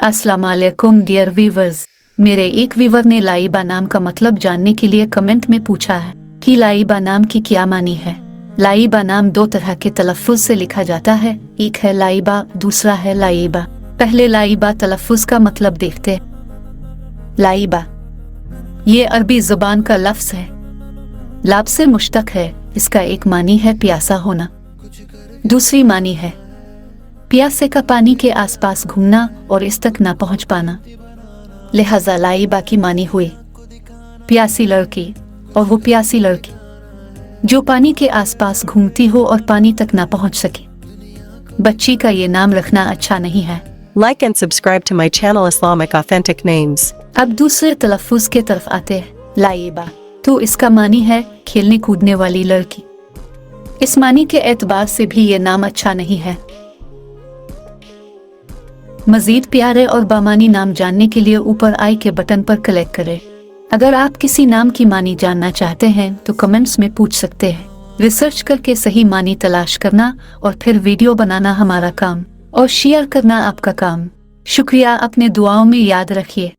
अस्सलाम वालेकुम dear viewers. मेरे एक व्यूवर ने लाइबा नाम का मतलब जानने के लिए कमेंट में पूछा है कि लाइबा नाम की क्या मानी है। लाइबा नाम दो तरह के तलफ़्फ़ुज़ से लिखा जाता है, एक है लाइबा, दूसरा है लाइबा। पहले लाइबा तलफ़्फ़ुज़ का मतलब देखते हैं। लाइबा ये अरबी ज़ुबान का लफ्ज़ है, लाब से मुश्तक है। इसका एक मानी है प्यासा होना, दूसरी मानी है प्यासे का पानी के आसपास घूमना और इस तक ना पहुंच पाना। लिहाजा लाइबा की मानी हुई प्यासी लड़की, और वो प्यासी लड़की जो पानी के आसपास घूमती हो और पानी तक ना पहुंच सके। बच्ची का ये नाम रखना अच्छा नहीं है। Like and subscribe to my channel Islamic Authentic Names. अब दूसरे तलफ़्फ़ुज़ के तरफ आते हैं। लाइबा तो इसका मानी है खेलने कूदने वाली लड़की। इस मानी के एतबार से भी ये नाम अच्छा नहीं है। मजीद प्यारे और बामानी नाम जानने के लिए ऊपर आई के बटन पर क्लिक करें। अगर आप किसी नाम की मानी जानना चाहते हैं तो कमेंट्स में पूछ सकते हैं। रिसर्च करके सही मानी तलाश करना और फिर वीडियो बनाना हमारा काम और शेयर करना आपका काम। शुक्रिया, अपने दुआओं में याद रखिए।